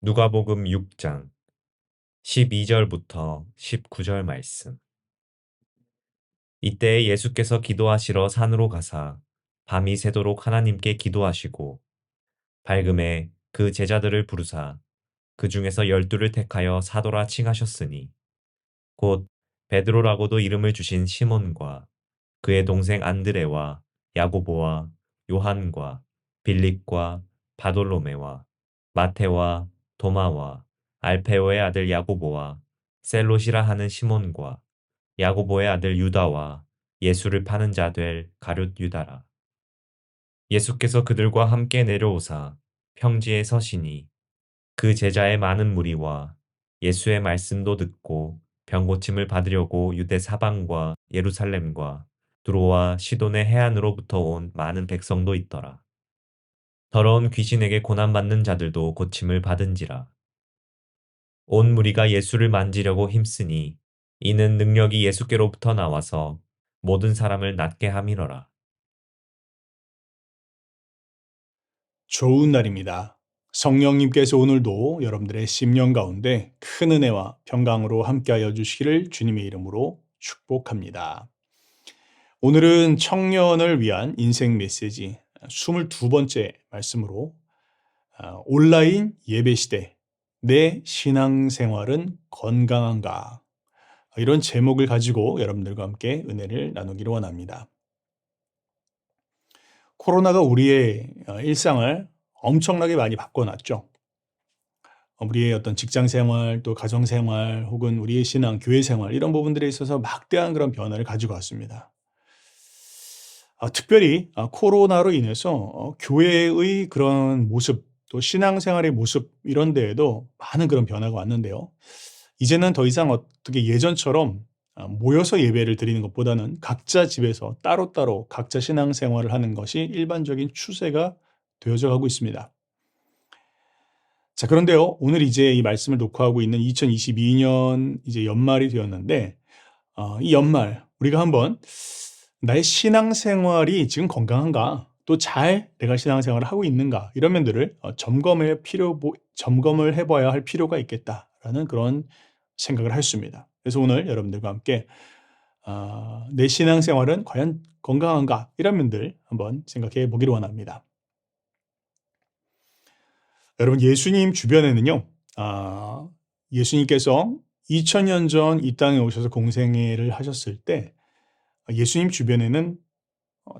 누가복음 6장 12절부터 19절 말씀. 이때 예수께서 기도하시러 산으로 가사 밤이 새도록 하나님께 기도하시고 밝음에 그 제자들을 부르사 그 중에서 12를 택하여 사도라 칭하셨으니 곧 베드로라고도 이름을 주신 시몬과 그의 동생 안드레와 야고보와 요한과 빌립과 바돌로메와 마테와 도마와 알페오의 아들 야고보와 셀롯이라 하는 시몬과 야고보의 아들 유다와 예수를 파는 자 될 가룟 유다라. 예수께서 그들과 함께 내려오사 평지에 서시니 그 제자의 많은 무리와 예수의 말씀도 듣고 병고침을 받으려고 유대 사방과 예루살렘과 두로와 시돈의 해안으로부터 온 많은 백성도 있더라. 더러운 귀신에게 고난받는 자들도 고침을 받은지라. 온 무리가 예수를 만지려고 힘쓰니 이는 능력이 예수께로부터 나와서 모든 사람을 낫게 함이러라. 좋은 날입니다. 성령님께서 오늘도 여러분들의 심령 가운데 큰 은혜와 평강으로 함께하여 주시기를 주님의 이름으로 축복합니다. 오늘은 청년을 위한 인생 메시지 22번째 말씀으로 온라인 예배 시대 내 신앙생활은 건강한가, 이런 제목을 가지고 여러분들과 함께 은혜를 나누기를 원합니다. 코로나가 우리의 일상을 엄청나게 많이 바꿔놨죠. 우리의 어떤 직장 생활, 또 가정 생활, 혹은 우리의 신앙, 교회 생활, 이런 부분들에 있어서 막대한 그런 변화를 가지고 왔습니다. 특별히 코로나로 인해서 교회의 그런 모습, 또 신앙생활의 모습, 이런 데에도 많은 그런 변화가 왔는데요. 이제는 더 이상 어떻게 예전처럼 모여서 예배를 드리는 것보다는 각자 집에서 따로따로 각자 신앙생활을 하는 것이 일반적인 추세가 되어져 가고 있습니다. 자, 그런데요, 오늘 이제 이 말씀을 녹화하고 있는 2022년 이제 연말이 되었는데, 이 연말 우리가 한번 나의 신앙생활이 지금 건강한가, 또 잘 내가 신앙생활을 하고 있는가, 이런 면들을 점검을 해봐야 할 필요가 있겠다라는 그런 생각을 했습니다. 그래서 오늘 여러분들과 함께 내 신앙생활은 과연 건강한가, 이런 면들 한번 생각해 보기를 원합니다. 여러분, 예수님 주변에는요, 예수님께서 2000년 전 이 땅에 오셔서 공생애를 하셨을 때 예수님 주변에는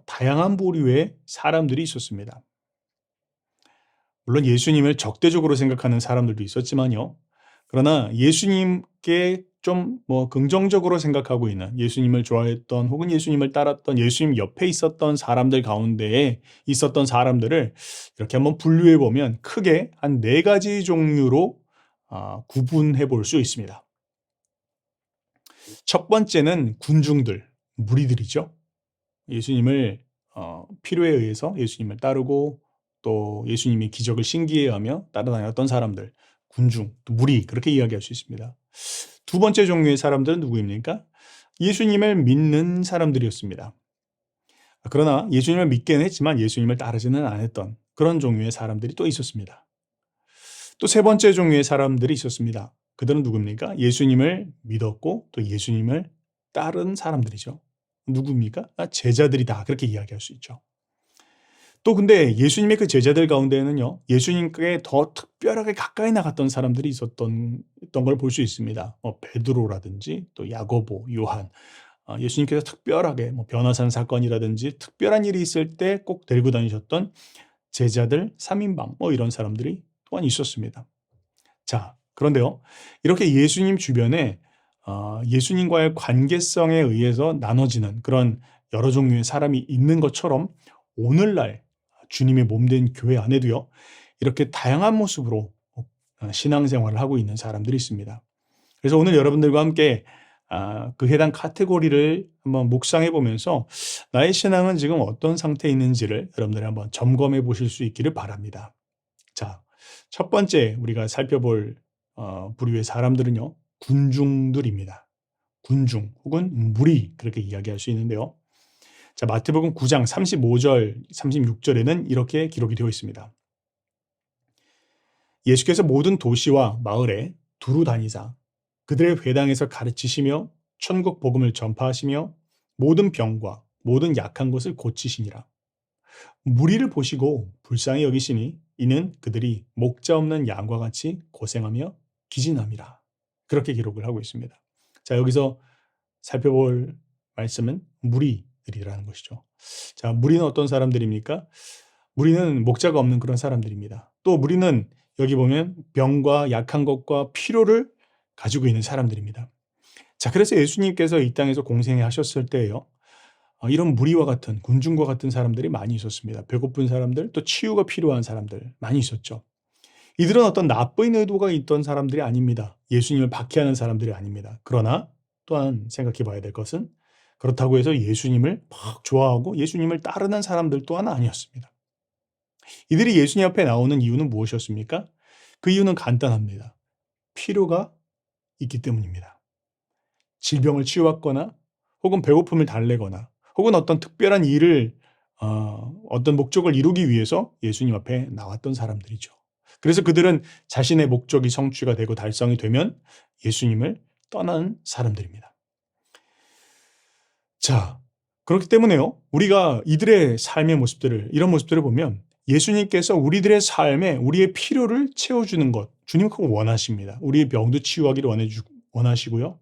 다양한 부류의 사람들이 있었습니다. 물론 예수님을 적대적으로 생각하는 사람들도 있었지만요. 그러나 예수님께 좀 긍정적으로 생각하고 있는, 예수님을 좋아했던 혹은 예수님을 따랐던, 예수님 옆에 있었던 사람들 가운데에 있었던 사람들을 이렇게 한번 분류해 보면 크게 한 4가지 종류로 구분해 볼 수 있습니다. 첫 번째는 군중들, 무리들이죠. 예수님을 필요에 의해서 예수님을 따르고 또 예수님의 기적을 신기해하며 따라다녔던 사람들, 군중, 또 무리, 그렇게 이야기할 수 있습니다. 두 번째 종류의 사람들은 누구입니까? 예수님을 믿는 사람들이었습니다. 그러나 예수님을 믿기는 했지만 예수님을 따르지는 않았던 그런 종류의 사람들이 또 있었습니다. 또 세 번째 종류의 사람들이 있었습니다. 그들은 누굽니까? 예수님을 믿었고 또 예수님을 따른 사람들이죠. 누굽니까? 제자들이다, 그렇게 이야기할 수 있죠. 또 근데 예수님의 그 제자들 가운데에는요, 예수님께 더 특별하게 가까이 나갔던 사람들이 있었던 걸 볼 수 있습니다. 베드로라든지 또 야고보, 요한, 예수님께서 특별하게 변화산 사건이라든지 특별한 일이 있을 때 꼭 데리고 다니셨던 제자들 3인방, 이런 사람들이 또한 있었습니다. 자, 그런데요, 이렇게 예수님 주변에 예수님과의 관계성에 의해서 나눠지는 그런 여러 종류의 사람이 있는 것처럼 오늘날 주님의 몸된 교회 안에도요, 이렇게 다양한 모습으로 신앙생활을 하고 있는 사람들이 있습니다. 그래서 오늘 여러분들과 함께 그 해당 카테고리를 한번 묵상해 보면서 나의 신앙은 지금 어떤 상태에 있는지를 여러분들이 한번 점검해 보실 수 있기를 바랍니다. 자, 첫 번째 우리가 살펴볼 부류의 사람들은요, 군중들입니다. 군중 혹은 무리, 그렇게 이야기할 수 있는데요. 자, 마태복음 9장 35절, 36절에는 이렇게 기록이 되어 있습니다. 예수께서 모든 도시와 마을에 두루 다니사 그들의 회당에서 가르치시며 천국 복음을 전파하시며 모든 병과 모든 약한 것을 고치시니라. 무리를 보시고 불쌍히 여기시니 이는 그들이 목자 없는 양과 같이 고생하며 기진함이라. 그렇게 기록을 하고 있습니다. 자, 여기서 살펴볼 말씀은 무리들이라는 것이죠. 자, 무리는 어떤 사람들입니까? 무리는 목자가 없는 그런 사람들입니다. 또 무리는 여기 보면 병과 약한 것과 필요를 가지고 있는 사람들입니다. 자, 그래서 예수님께서 이 땅에서 공생에 하셨을 때에요. 이런 무리와 같은 군중과 같은 사람들이 많이 있었습니다. 배고픈 사람들, 또 치유가 필요한 사람들 많이 있었죠. 이들은 어떤 나쁜 의도가 있던 사람들이 아닙니다. 예수님을 박해하는 사람들이 아닙니다. 그러나 또한 생각해 봐야 될 것은 그렇다고 해서 예수님을 막 좋아하고 예수님을 따르는 사람들 또한 아니었습니다. 이들이 예수님 앞에 나오는 이유는 무엇이었습니까? 그 이유는 간단합니다. 필요가 있기 때문입니다. 질병을 치유받거나 혹은 배고픔을 달래거나 혹은 어떤 특별한 일을 어떤 목적을 이루기 위해서 예수님 앞에 나왔던 사람들이죠. 그래서 그들은 자신의 목적이 성취가 되고 달성이 되면 예수님을 떠나는 사람들입니다. 자, 그렇기 때문에요. 우리가 이들의 삶의 모습들을 이런 모습들을 보면 예수님께서 우리들의 삶에 우리의 필요를 채워주는 것 주님 그거 원하십니다. 우리의 병도 치유하기를 원하시고요.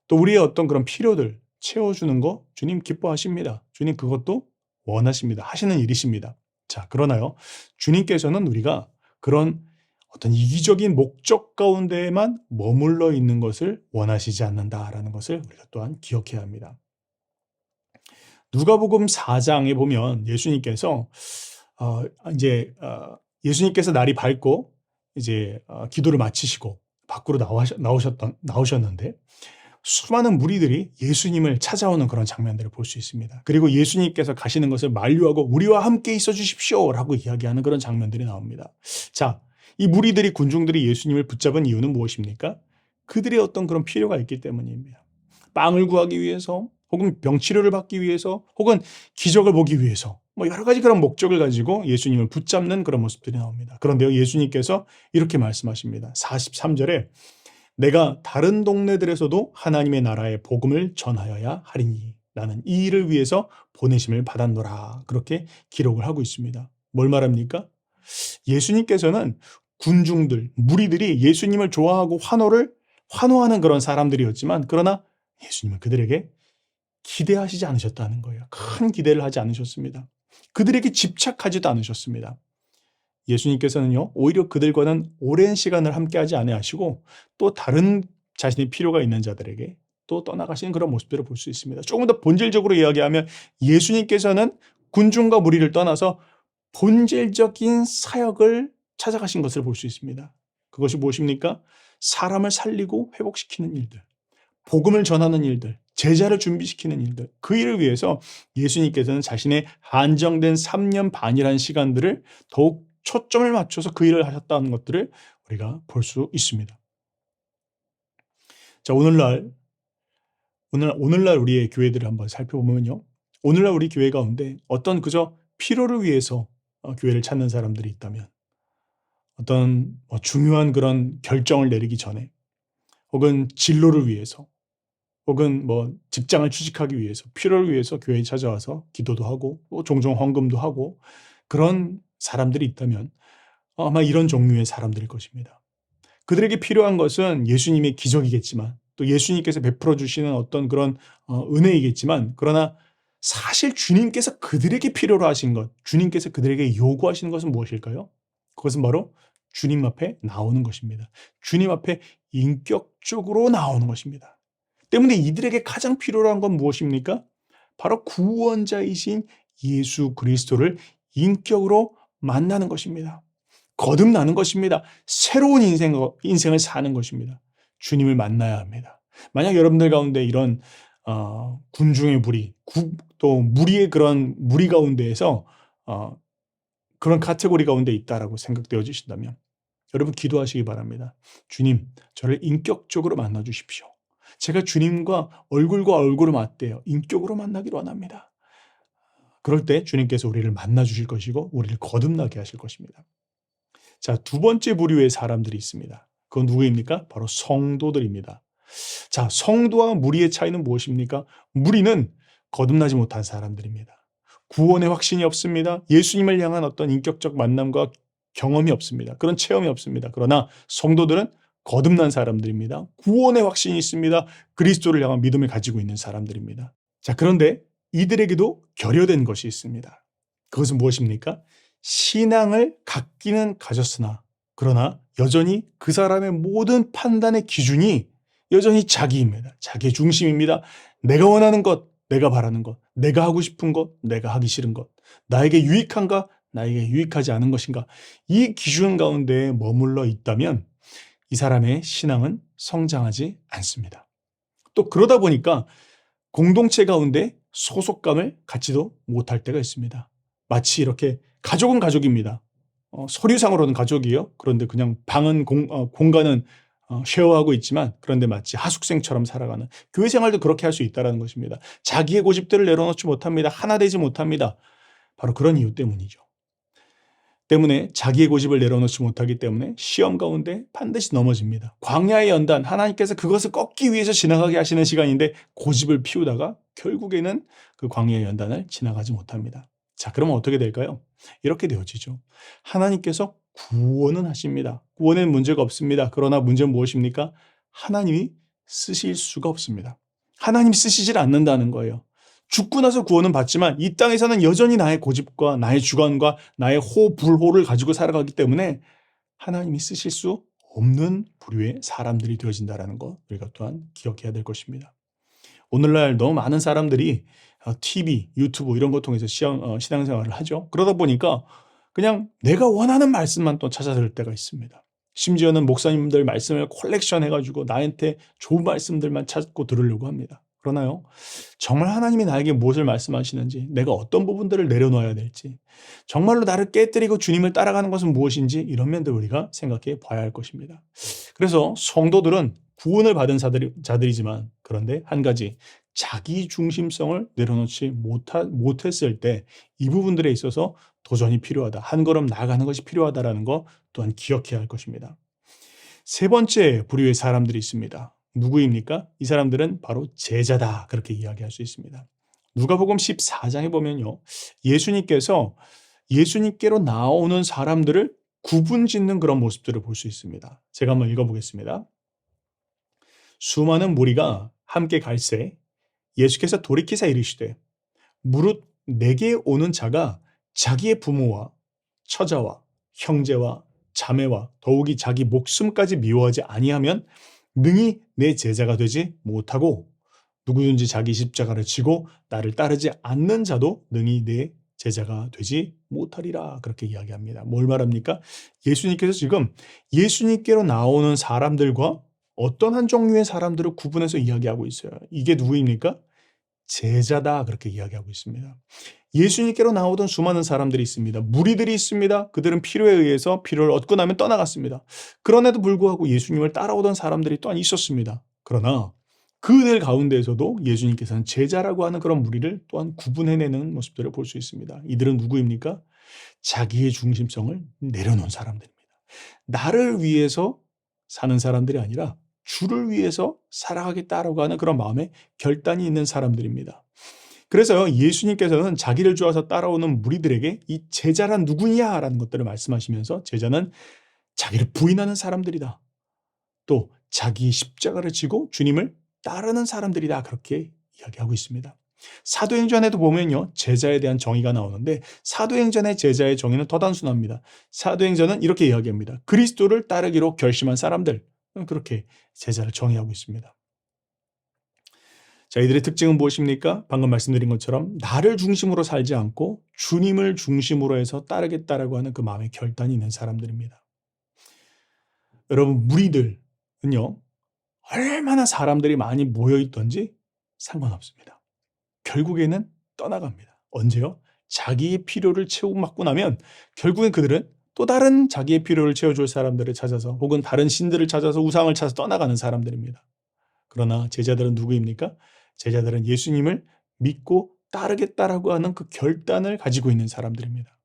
또 우리의 어떤 그런 필요들 채워주는 거 주님 기뻐하십니다. 주님 그것도 원하십니다. 하시는 일이십니다. 자, 그러나요. 주님께서는 우리가 그런 어떤 이기적인 목적 가운데에만 머물러 있는 것을 원하시지 않는다라는 것을 우리가 또한 기억해야 합니다. 누가복음 4장에 보면 예수님께서 예수님께서 날이 밝고 이제 기도를 마치시고 밖으로 나오셨는데 수많은 무리들이 예수님을 찾아오는 그런 장면들을 볼 수 있습니다. 그리고 예수님께서 가시는 것을 만류하고 우리와 함께 있어 주십시오라고 이야기하는 그런 장면들이 나옵니다. 자, 이 무리들이 군중들이 예수님을 붙잡은 이유는 무엇입니까? 그들의 어떤 그런 필요가 있기 때문입니다. 빵을 구하기 위해서 혹은 병치료를 받기 위해서 혹은 기적을 보기 위해서 여러 가지 그런 목적을 가지고 예수님을 붙잡는 그런 모습들이 나옵니다. 그런데요, 예수님께서 이렇게 말씀하십니다. 43절에 내가 다른 동네들에서도 하나님의 나라의 복음을 전하여야 하리니 나는 이 일을 위해서 보내심을 받았노라. 그렇게 기록을 하고 있습니다. 뭘 말합니까? 예수님께서는 군중들, 무리들이 예수님을 좋아하고 환호하는 그런 사람들이었지만 그러나 예수님은 그들에게 기대하시지 않으셨다는 거예요. 큰 기대를 하지 않으셨습니다. 그들에게 집착하지도 않으셨습니다. 예수님께서는요, 오히려 그들과는 오랜 시간을 함께하지 아니하시고 또 다른 자신의 필요가 있는 자들에게 또 떠나가시는 그런 모습들을 볼 수 있습니다. 조금 더 본질적으로 이야기하면 예수님께서는 군중과 무리를 떠나서 본질적인 사역을 찾아가신 것을 볼 수 있습니다. 그것이 무엇입니까? 사람을 살리고 회복시키는 일들, 복음을 전하는 일들, 제자를 준비시키는 일들, 그 일을 위해서 예수님께서는 자신의 한정된 3년 반이라는 시간들을 더욱 초점을 맞춰서 그 일을 하셨다는 것들을 우리가 볼 수 있습니다. 자, 오늘날 우리의 교회들을 한번 살펴보면요. 오늘날 우리 교회 가운데 어떤 그저 필요를 위해서 교회를 찾는 사람들이 있다면 어떤 중요한 그런 결정을 내리기 전에 혹은 진로를 위해서 혹은 직장을 취직하기 위해서 필요를 위해서 교회에 찾아와서 기도도 하고 또 종종 헌금도 하고 그런 사람들이 있다면 아마 이런 종류의 사람들일 것입니다. 그들에게 필요한 것은 예수님의 기적이겠지만 또 예수님께서 베풀어 주시는 어떤 그런 은혜이겠지만 그러나 사실 주님께서 그들에게 필요로 하신 것, 주님께서 그들에게 요구하시는 것은 무엇일까요? 그것은 바로 주님 앞에 나오는 것입니다. 주님 앞에 인격적으로 나오는 것입니다. 때문에 이들에게 가장 필요로 한 건 무엇입니까? 바로 구원자이신 예수 그리스도를 인격으로 만나는 것입니다. 거듭나는 것입니다. 새로운 인생을 사는 것입니다. 주님을 만나야 합니다. 만약 여러분들 가운데 이런 군중의 무리, 또 무리의 그런 무리 가운데에서 그런 카테고리 가운데 있다라고 생각되어지신다면 여러분 기도하시기 바랍니다. 주님, 저를 인격적으로 만나 주십시오. 제가 주님과 얼굴과 얼굴을 맞대어 인격으로 만나기를 원합니다. 그럴 때 주님께서 우리를 만나 주실 것이고 우리를 거듭나게 하실 것입니다. 자, 두 번째 부류의 사람들이 있습니다. 그건 누구입니까? 바로 성도들입니다. 자, 성도와 무리의 차이는 무엇입니까? 무리는 거듭나지 못한 사람들입니다. 구원의 확신이 없습니다. 예수님을 향한 어떤 인격적 만남과 경험이 없습니다. 그런 체험이 없습니다. 그러나 성도들은 거듭난 사람들입니다. 구원의 확신이 있습니다. 그리스도를 향한 믿음을 가지고 있는 사람들입니다. 자, 그런데 이들에게도 결여된 것이 있습니다. 그것은 무엇입니까? 신앙을 갖기는 가졌으나 그러나 여전히 그 사람의 모든 판단의 기준이 여전히 자기입니다. 자기의 중심입니다. 내가 원하는 것, 내가 바라는 것, 내가 하고 싶은 것, 내가 하기 싫은 것, 나에게 유익한가, 나에게 유익하지 않은 것인가, 이 기준 가운데 머물러 있다면 이 사람의 신앙은 성장하지 않습니다. 또 그러다 보니까 공동체 가운데 소속감을 갖지도 못할 때가 있습니다. 마치 이렇게 가족은 가족입니다. 서류상으로는 가족이에요. 그런데 그냥 방은 공간은 쉐어하고 있지만 그런데 마치 하숙생처럼 살아가는 교회 생활도 그렇게 할 수 있다는 것입니다. 자기의 고집들을 내려놓지 못합니다. 하나 되지 못합니다. 바로 그런 이유 때문이죠. 때문에 자기의 고집을 내려놓지 못하기 때문에 시험 가운데 반드시 넘어집니다. 광야의 연단, 하나님께서 그것을 꺾기 위해서 지나가게 하시는 시간인데 고집을 피우다가 결국에는 그 광야의 연단을 지나가지 못합니다. 자, 그러면 어떻게 될까요? 이렇게 되어지죠. 하나님께서 구원은 하십니다. 구원에는 문제가 없습니다. 그러나 문제는 무엇입니까? 하나님이 쓰실 수가 없습니다. 하나님이 쓰시질 않는다는 거예요. 죽고 나서 구원은 받지만 이 땅에서는 여전히 나의 고집과 나의 주관과 나의 호불호를 가지고 살아가기 때문에 하나님이 쓰실 수 없는 부류의 사람들이 되어진다는 것 우리가 또한 기억해야 될 것입니다. 오늘날 너무 많은 사람들이 TV, 유튜브 이런 거 통해서 신앙생활을 하죠. 그러다 보니까 그냥 내가 원하는 말씀만 또 찾아 들을 때가 있습니다. 심지어는 목사님들 말씀을 컬렉션 해가지고 나한테 좋은 말씀들만 찾고 들으려고 합니다. 그러나요? 정말 하나님이 나에게 무엇을 말씀하시는지, 내가 어떤 부분들을 내려놓아야 될지, 정말로 나를 깨뜨리고 주님을 따라가는 것은 무엇인지 이런 면들 우리가 생각해 봐야 할 것입니다. 그래서 성도들은 구원을 받은 자들이지만 그런데 한 가지 자기 중심성을 내려놓지 못했을 때 이 부분들에 있어서 도전이 필요하다. 한 걸음 나아가는 것이 필요하다라는 거 또한 기억해야 할 것입니다. 세 번째 부류의 사람들이 있습니다. 누구입니까? 이 사람들은 바로 제자다. 그렇게 이야기할 수 있습니다. 누가복음 14장에 보면요. 예수님께서 예수님께로 나오는 사람들을 구분 짓는 그런 모습들을 볼 수 있습니다. 제가 한번 읽어보겠습니다. 수많은 무리가 함께 갈새 예수께서 돌이키사 이르시되 무릇 내게 오는 자가 자기의 부모와 처자와 형제와 자매와 더욱이 자기 목숨까지 미워하지 아니하면 능히 내 제자가 되지 못하고 누구든지 자기 십자가를 지고 나를 따르지 않는 자도 능히 내 제자가 되지 못하리라. 그렇게 이야기합니다. 뭘 말합니까? 예수님께서 지금 예수님께로 나오는 사람들과 어떤 한 종류의 사람들을 구분해서 이야기하고 있어요. 이게 누구입니까? 제자다. 그렇게 이야기하고 있습니다. 예수님께로 나오던 수많은 사람들이 있습니다. 무리들이 있습니다. 그들은 필요에 의해서 필요를 얻고 나면 떠나갔습니다. 그런데도 불구하고 예수님을 따라오던 사람들이 또한 있었습니다. 그러나 그들 가운데에서도 예수님께서는 제자라고 하는 그런 무리를 또한 구분해내는 모습들을 볼 수 있습니다. 이들은 누구입니까? 자기의 중심성을 내려놓은 사람들입니다. 나를 위해서 사는 사람들이 아니라 주를 위해서 살아가겠다라고 하는 그런 마음에 결단이 있는 사람들입니다. 그래서 예수님께서는 자기를 좋아서 따라오는 무리들에게 이 제자란 누구냐라는 것들을 말씀하시면서 제자는 자기를 부인하는 사람들이다. 또 자기 십자가를 지고 주님을 따르는 사람들이다. 그렇게 이야기하고 있습니다. 사도행전에도 보면요. 제자에 대한 정의가 나오는데 사도행전의 제자의 정의는 더 단순합니다. 사도행전은 이렇게 이야기합니다. 그리스도를 따르기로 결심한 사람들. 그렇게 제자를 정의하고 있습니다. 자, 이들의 특징은 무엇입니까? 방금 말씀드린 것처럼 나를 중심으로 살지 않고 주님을 중심으로 해서 따르겠다라고 하는 그 마음의 결단이 있는 사람들입니다. 여러분, 무리들은요. 얼마나 사람들이 많이 모여있던지 상관없습니다. 결국에는 떠나갑니다. 언제요? 자기의 필요를 채우고 나면 결국엔 그들은 또 다른 자기의 필요를 채워줄 사람들을 찾아서 혹은 다른 신들을 찾아서 우상을 찾아서 떠나가는 사람들입니다. 그러나 제자들은 누구입니까? 제자들은 예수님을 믿고 따르겠다라고 하는 그 결단을 가지고 있는 사람들입니다.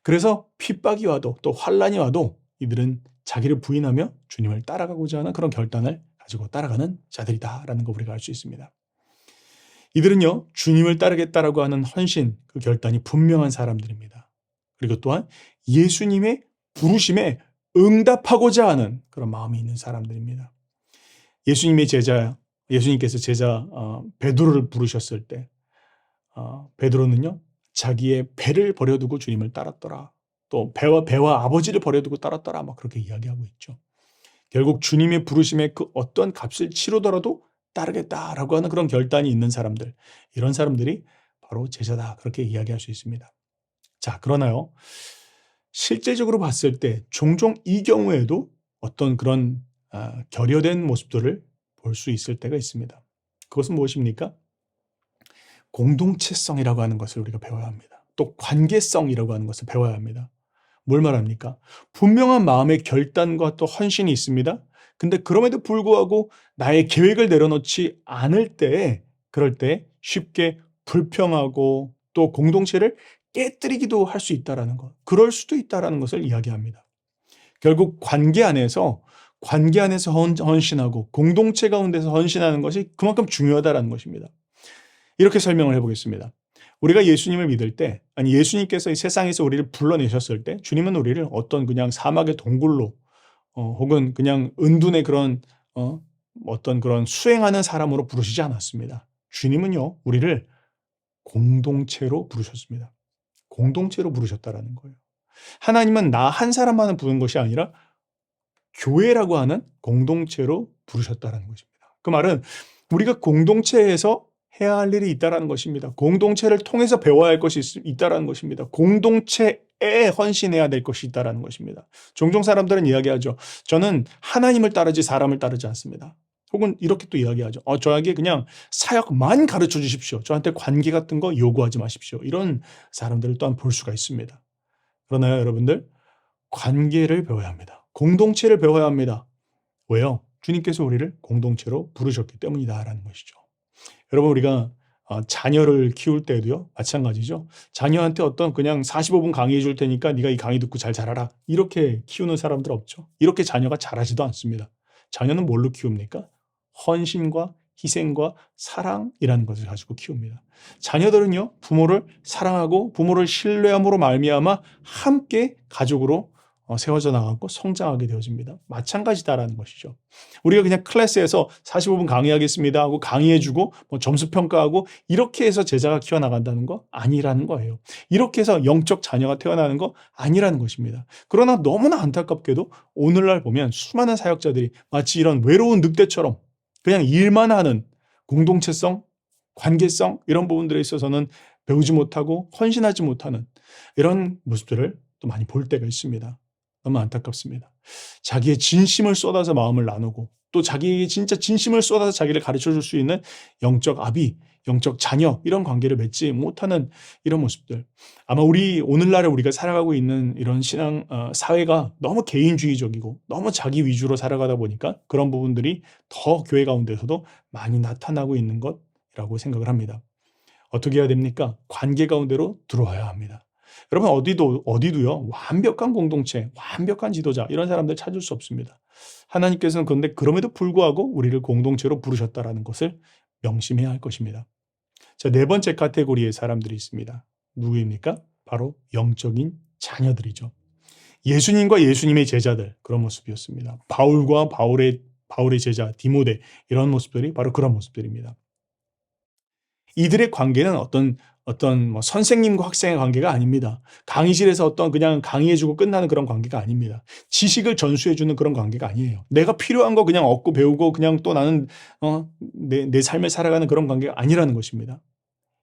그래서 핍박이 와도 또 환란이 와도 이들은 자기를 부인하며 주님을 따라가고자 하는 그런 결단을 가지고 따라가는 자들이다라는 거 우리가 알 수 있습니다. 이들은요, 주님을 따르겠다라고 하는 헌신, 그 결단이 분명한 사람들입니다. 그리고 또한 예수님의 부르심에 응답하고자 하는 그런 마음이 있는 사람들입니다. 예수님께서 제자 베드로를 부르셨을 때 베드로는요, 자기의 배를 버려두고 주님을 따랐더라. 또 배와 아버지를 버려두고 따랐더라. 막 그렇게 이야기하고 있죠. 결국 주님의 부르심에 그 어떤 값을 치르더라도 따르겠다라고 하는 그런 결단이 있는 사람들, 이런 사람들이 바로 제자다, 그렇게 이야기할 수 있습니다. 자, 그러나요, 실제적으로 봤을 때 종종 이 경우에도 어떤 그런 결여된 모습들을 볼 수 있을 때가 있습니다. 그것은 무엇입니까? 공동체성이라고 하는 것을 우리가 배워야 합니다. 또 관계성이라고 하는 것을 배워야 합니다. 뭘 말합니까? 분명한 마음의 결단과 또 헌신이 있습니다. 근데 그럼에도 불구하고 나의 계획을 내려놓지 않을 때에, 그럴 때 쉽게 불평하고 또 공동체를 깨뜨리기도 할 수 있다라는 것, 그럴 수도 있다라는 것을 이야기합니다. 결국 관계 안에서 헌신하고 공동체 가운데서 헌신하는 것이 그만큼 중요하다라는 것입니다. 이렇게 설명을 해보겠습니다. 우리가 예수님을 믿을 때, 아니 예수님께서 이 세상에서 우리를 불러내셨을 때, 주님은 우리를 어떤 그냥 사막의 동굴로 혹은 그냥 은둔의 그런 어떤 그런 수행하는 사람으로 부르시지 않았습니다. 주님은요, 우리를 공동체로 부르셨습니다. 공동체로 부르셨다라는 거예요. 하나님은 나 한 사람만을 부른 것이 아니라 교회라고 하는 공동체로 부르셨다라는 것입니다. 그 말은 우리가 공동체에서 해야 할 일이 있다라는 것입니다. 공동체를 통해서 배워야 할 것이 있다라는 것입니다. 공동체에 헌신해야 될 것이 있다라는 것입니다. 종종 사람들은 이야기하죠. 저는 하나님을 따르지 사람을 따르지 않습니다. 혹은 이렇게 또 이야기하죠. 저에게 그냥 사역만 가르쳐 주십시오. 저한테 관계 같은 거 요구하지 마십시오. 이런 사람들을 또한 볼 수가 있습니다. 그러나요, 여러분들? 관계를 배워야 합니다. 공동체를 배워야 합니다. 왜요? 주님께서 우리를 공동체로 부르셨기 때문이다라는 것이죠. 여러분, 우리가 자녀를 키울 때도요, 마찬가지죠. 자녀한테 어떤 그냥 45분 강의해 줄 테니까 네가 이 강의 듣고 잘 자라라, 이렇게 키우는 사람들 없죠. 이렇게 자녀가 자라지도 않습니다. 자녀는 뭘로 키웁니까? 헌신과 희생과 사랑이라는 것을 가지고 키웁니다. 자녀들은요, 부모를 사랑하고 부모를 신뢰함으로 말미암아 함께 가족으로 세워져 나가고 성장하게 되어집니다. 마찬가지다라는 것이죠. 우리가 그냥 클래스에서 45분 강의하겠습니다 하고 강의해주고 점수 평가하고 이렇게 해서 제자가 키워나간다는 거 아니라는 거예요. 이렇게 해서 영적 자녀가 태어나는 거 아니라는 것입니다. 그러나 너무나 안타깝게도 오늘날 보면 수많은 사역자들이 마치 이런 외로운 늑대처럼 그냥 일만 하는 공동체성, 관계성, 이런 부분들에 있어서는 배우지 못하고 헌신하지 못하는 이런 모습들을 또 많이 볼 때가 있습니다. 너무 안타깝습니다. 자기의 진심을 쏟아서 마음을 나누고 또 자기의 진짜 진심을 쏟아서 자기를 가르쳐 줄 수 있는 영적 아비, 영적 자녀, 이런 관계를 맺지 못하는 이런 모습들. 아마 오늘날에 우리가 살아가고 있는 이런 신앙 사회가 너무 개인주의적이고 너무 자기 위주로 살아가다 보니까 그런 부분들이 더 교회 가운데서도 많이 나타나고 있는 것이라고 생각을 합니다. 어떻게 해야 됩니까? 관계 가운데로 들어와야 합니다. 여러분, 어디도요, 완벽한 공동체, 완벽한 지도자, 이런 사람들 찾을 수 없습니다. 하나님께서는 그런데 그럼에도 불구하고 우리를 공동체로 부르셨다라는 것을 명심해야 할 것입니다. 자, 네 번째 카테고리의 사람들이 있습니다. 누구입니까? 바로 영적인 자녀들이죠. 예수님과 예수님의 제자들, 그런 모습이었습니다. 바울과 바울의 제자 디모데, 이런 모습들이 바로 그런 모습들입니다. 이들의 관계는 어떤 선생님과 학생의 관계가 아닙니다. 강의실에서 어떤 그냥 강의해주고 끝나는 그런 관계가 아닙니다. 지식을 전수해주는 그런 관계가 아니에요. 내가 필요한 거 그냥 얻고 배우고 그냥 또 나는 내 삶을 살아가는 그런 관계가 아니라는 것입니다.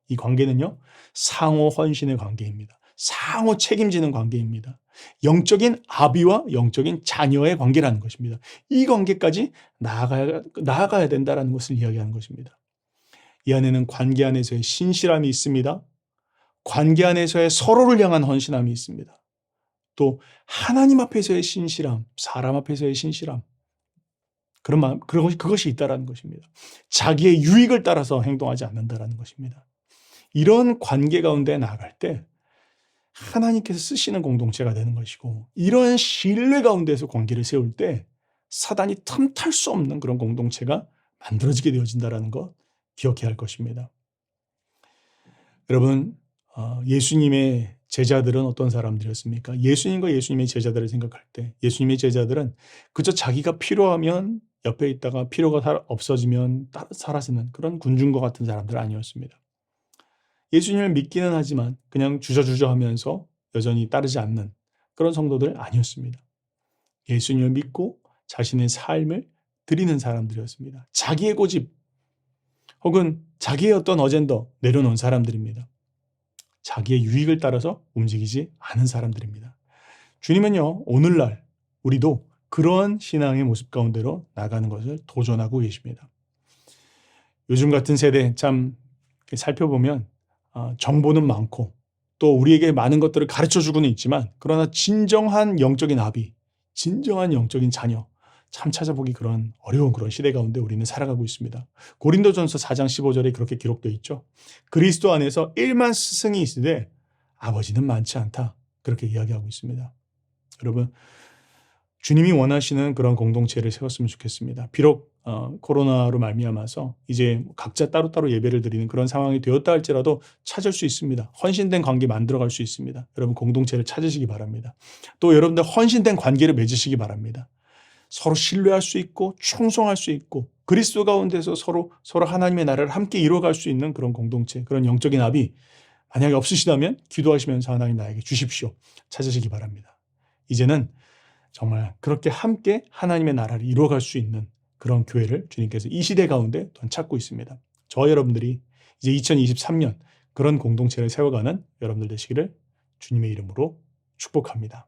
이 관계는요, 상호 헌신의 관계입니다. 상호 책임지는 관계입니다. 영적인 아비와 영적인 자녀의 관계라는 것입니다. 이 관계까지 나아가야 된다는 것을 이야기하는 것입니다. 이 안에는 관계 안에서의 신실함이 있습니다. 관계 안에서의 서로를 향한 헌신함이 있습니다. 또 하나님 앞에서의 신실함, 사람 앞에서의 신실함, 그것이 있다라는 것입니다. 자기의 유익을 따라서 행동하지 않는다라는 것입니다. 이런 관계 가운데 나아갈 때 하나님께서 쓰시는 공동체가 되는 것이고, 이런 신뢰 가운데서 관계를 세울 때 사단이 틈탈 수 없는 그런 공동체가 만들어지게 되어진다는 것 기억해야 할 것입니다. 여러분, 예수님의 제자들은 어떤 사람들이었습니까? 예수님과 예수님의 제자들을 생각할 때 예수님의 제자들은 그저 자기가 필요하면 옆에 있다가 필요가 없어지면 사라지는 그런 군중과 같은 사람들 아니었습니다. 예수님을 믿기는 하지만 그냥 주저주저 하면서 여전히 따르지 않는 그런 성도들 아니었습니다. 예수님을 믿고 자신의 삶을 드리는 사람들이었습니다. 자기의 고집 혹은 자기의 어떤 어젠더 내려놓은 사람들입니다. 자기의 유익을 따라서 움직이지 않은 사람들입니다. 주님은요, 오늘날 우리도 그러한 신앙의 모습 가운데로 나가는 것을 도전하고 계십니다. 요즘 같은 세대 참 살펴보면 정보는 많고 또 우리에게 많은 것들을 가르쳐주고는 있지만, 그러나 진정한 영적인 아비, 진정한 영적인 자녀 참 찾아보기 그런 어려운 그런 시대 가운데 우리는 살아가고 있습니다. 고린도전서 4장 15절에 그렇게 기록되어 있죠. 그리스도 안에서 1만 스승이 있으되 아버지는 많지 않다, 그렇게 이야기하고 있습니다. 여러분, 주님이 원하시는 그런 공동체를 세웠으면 좋겠습니다. 비록 코로나로 말미암아서 이제 각자 따로따로 예배를 드리는 그런 상황이 되었다 할지라도 찾을 수 있습니다. 헌신된 관계 만들어갈 수 있습니다. 여러분, 공동체를 찾으시기 바랍니다. 또 여러분들 헌신된 관계를 맺으시기 바랍니다. 서로 신뢰할 수 있고 충성할 수 있고 그리스도 가운데서 서로 하나님의 나라를 함께 이루어갈 수 있는 그런 공동체, 그런 영적인 합이 만약에 없으시다면 기도하시면서 하나님 나에게 주십시오. 찾으시기 바랍니다. 이제는 정말 그렇게 함께 하나님의 나라를 이루어갈 수 있는 그런 교회를 주님께서 이 시대 가운데 또 찾고 있습니다. 저와 여러분들이 이제 2023년 그런 공동체를 세워가는 여러분들 되시기를 주님의 이름으로 축복합니다.